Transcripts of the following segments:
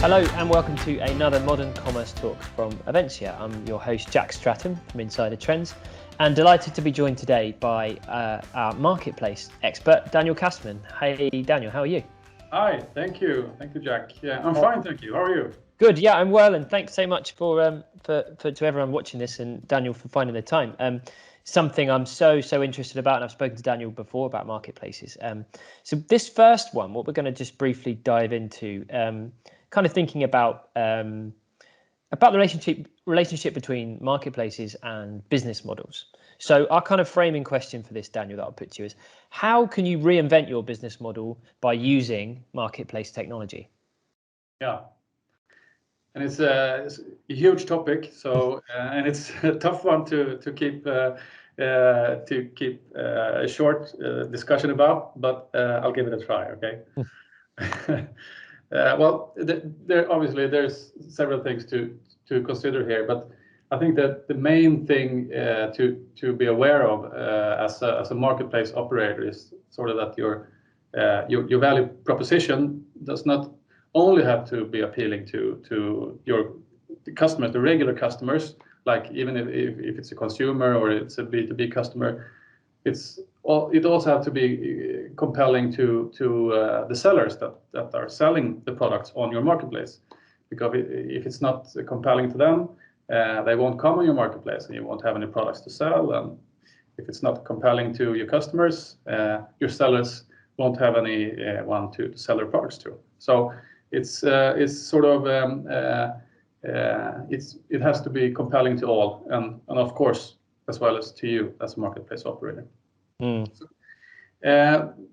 Hello and welcome to another Modern Commerce Talk from Avensia. I'm your host Jack Stratton from Insider Trends and delighted to be joined today by our marketplace expert, Daniel Kassman. Hey Daniel, how are you? Hi, thank you. Thank you, Jack. Yeah, I'm fine, thank you. How are you? Good, yeah, I'm well, and thanks so much for to everyone watching this and Daniel for finding the time. Something I'm so interested about, and I've spoken to Daniel before about marketplaces. So this first one, what we're going to just briefly dive into, kind of thinking about the relationship between marketplaces and business models. So our kind of framing question for this, Daniel, that I'll put to you is, how can you reinvent your business model by using marketplace technology? Yeah, and it's a huge topic. So and it's a tough one to keep a short discussion about, but I'll give it a try. Okay. Well, obviously there's several things to consider here, but I think that the main thing to be aware of as a marketplace operator is sort of that your value proposition does not only have to be appealing to your customers, the regular customers, like even if it's a consumer or it's a B2B customer, it also have to be compelling to the sellers that are selling the products on your marketplace. Because if it's not compelling to them, they won't come on your marketplace and you won't have any products to sell. And if it's not compelling to your customers, your sellers won't have any one to sell their products to. So it's sort of it has to be compelling to all, and of course as well as to you as a marketplace operator. Mm.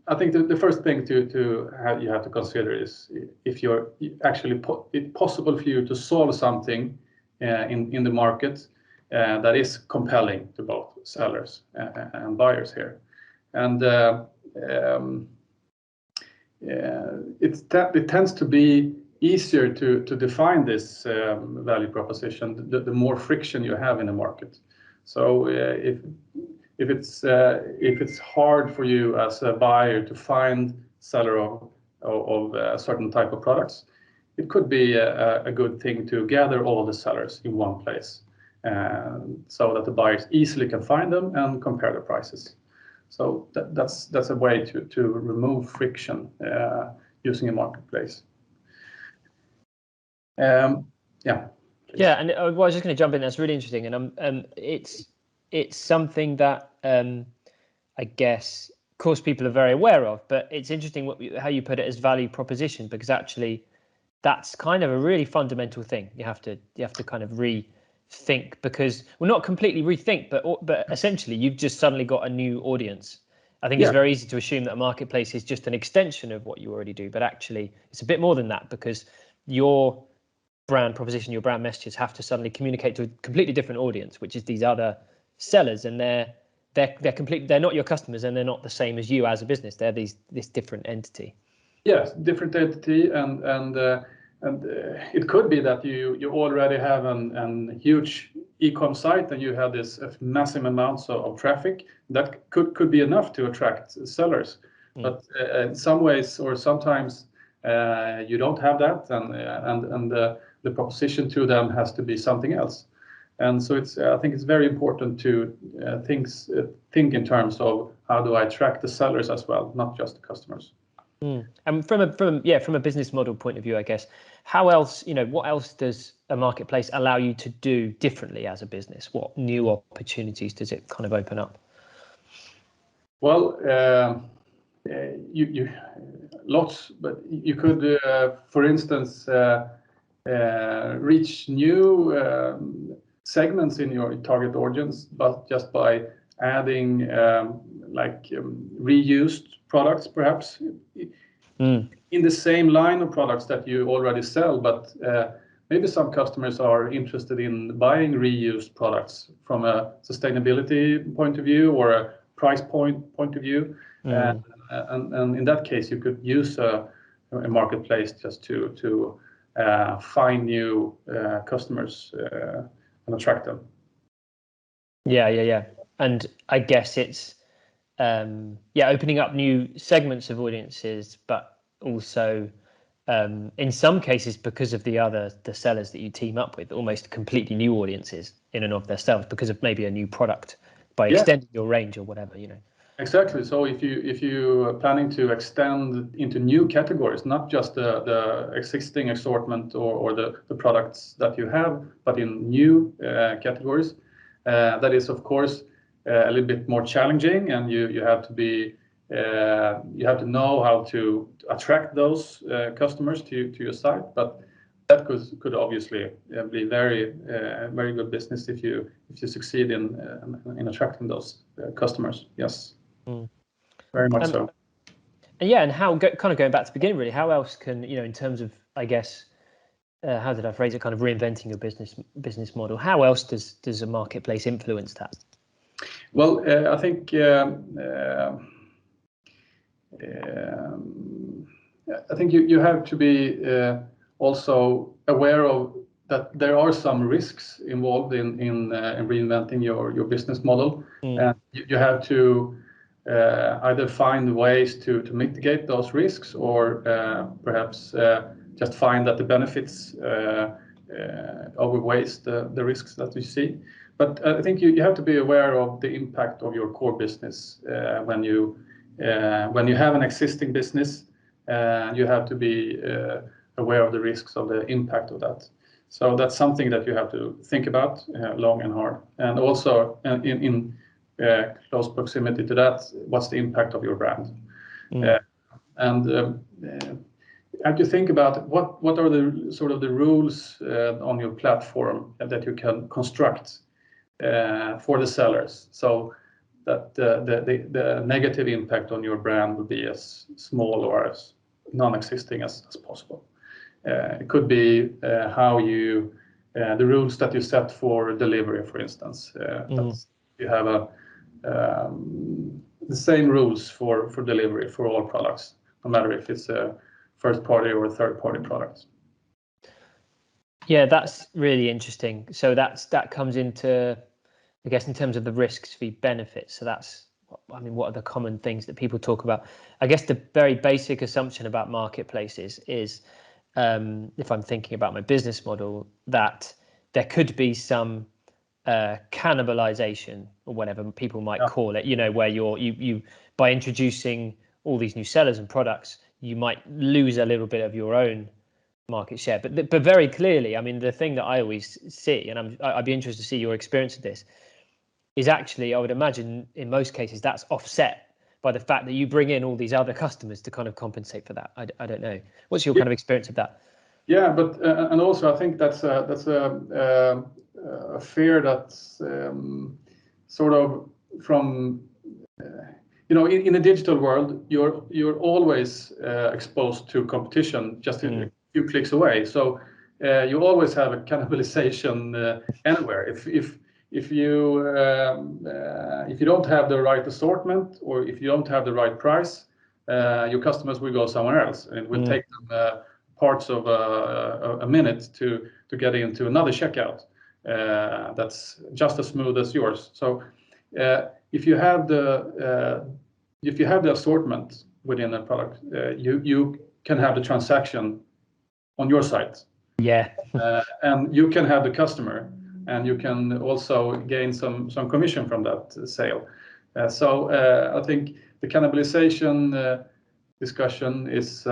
I think the first thing you have to consider is if you're actually it's possible for you to solve something in the market that is compelling to both sellers and buyers here, and it tends to be easier to define this value proposition the more friction you have in the market. So if it's hard for you as a buyer to find seller of a certain type of products, it could be a good thing to gather all the sellers in one place, so that the buyers easily can find them and compare the prices. So that's a way to remove friction using a marketplace. Yeah. Yeah, and I was just going to jump in. That's really interesting, and it's something that I guess, of course, people are very aware of. But it's interesting how you put it as value proposition, because actually, that's kind of a really fundamental thing. You have to kind of rethink, because well, not completely rethink, but essentially, you've just suddenly got a new audience. I think it's very easy to assume that a marketplace is just an extension of what you already do, but actually, it's a bit more than that, because your brand proposition, your brand messages have to suddenly communicate to a completely different audience, which is these other sellers, and they're not your customers, and they're not the same as you as a business. They're this different entity. Yes, different entity, and it could be that you already have an huge e-com site and you have this massive amounts of traffic that could be enough to attract sellers. But in some ways or sometimes you don't have that, and the proposition to them has to be something else. And so I think it's very important to think in terms of how do I attract the sellers as well, not just the customers. And from a business model point of view, I guess, what else does a marketplace allow you to do differently as a business? What new opportunities does it kind of open up? Well, you lots, but you could, for instance, reach new segments in your target audience, but just by adding reused products, perhaps in the same line of products that you already sell, but maybe some customers are interested in buying reused products from a sustainability point of view or a price point of view. And in that case, you could use a marketplace just to find new customers and attract them. Yeah. And I guess it's opening up new segments of audiences, but also in some cases because of the sellers that you team up with, almost completely new audiences in and of themselves because of maybe a new product by extending your range or whatever, Exactly. So if you are planning to extend into new categories, not just the existing assortment or the products that you have, but in new categories, that is of course a little bit more challenging, and you have to be you have to know how to attract those customers to your site. But that could obviously be very good business if you succeed in attracting those customers. Yes. Very much so. And yeah, and how kind of going back to the beginning, really, how else can, in terms of, I guess, how did I phrase it, kind of reinventing your business model, how else does a marketplace influence that? Well, I think you have to be also aware of that there are some risks involved in reinventing your business model, and you have to either find ways to mitigate those risks, or perhaps just find that the benefits outweighs the risks that you see. But I think you have to be aware of the impact of your core business when you have an existing business. You have to be aware of the risks of the impact of that. So that's something that you have to think about long and hard, and also in close proximity to that, what's the impact of your brand? And you have to think about what are the sort of the rules on your platform that you can construct for the sellers, so that the negative impact on your brand will be as small or as non-existing as possible. It could be how you the rules that you set for delivery, for instance. That you have the same rules for delivery for all products, no matter if it's a first party or a third party product. Yeah, that's really interesting. So that comes into, I guess, in terms of the risks v benefits. So that's, I mean, what are the common things that people talk about? I guess the very basic assumption about marketplaces is, if I'm thinking about my business model, that there could be some cannibalization, or whatever people might call it, where you by introducing all these new sellers and products, you might lose a little bit of your own market share. But very clearly, I mean, the thing that I always see, and I'd be interested to see your experience of this, is actually, I would imagine in most cases that's offset by the fact that you bring in all these other customers to kind of compensate for that. I don't know. What's your kind of experience of that? Yeah, but and also I think that's a fear that's sort of from in a digital world, you're always exposed to competition just a few clicks away. So you always have a cannibalization anywhere. If you don't have the right assortment, or if you don't have the right price, your customers will go somewhere else, and it will take them parts of a minute to get into another checkout that's just as smooth as yours. So if you have the assortment within a product, you can have the transaction on your site. Yeah. And you can have the customer, and you can also gain some commission from that sale. So I think the cannibalization discussion is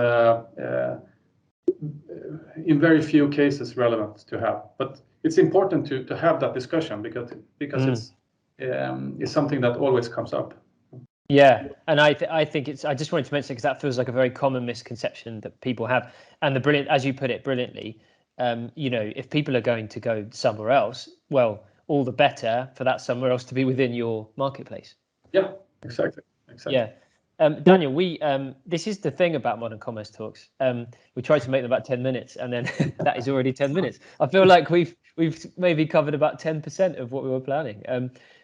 in very few cases relevant to have, but it's important to have that discussion because it's something that always comes up. Yeah, and I think it's, I just wanted to mention it because that feels like a very common misconception that people have, and the brilliant, as you put it brilliantly, if people are going to go somewhere else, well, all the better for that somewhere else to be within your marketplace. Yeah, exactly. Yeah. Daniel, this is the thing about Modern Commerce Talks. We try to make them about 10 minutes, and then that is already 10 minutes. I feel like we've maybe covered about 10% of what we were planning.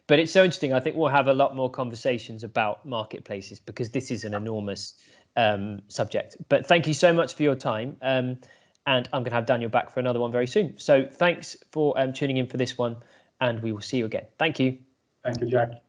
But it's so interesting. I think we'll have a lot more conversations about marketplaces because this is an enormous subject. But thank you so much for your time. And I'm going to have Daniel back for another one very soon. So thanks for tuning in for this one, and we will see you again. Thank you. Thank you, Jack.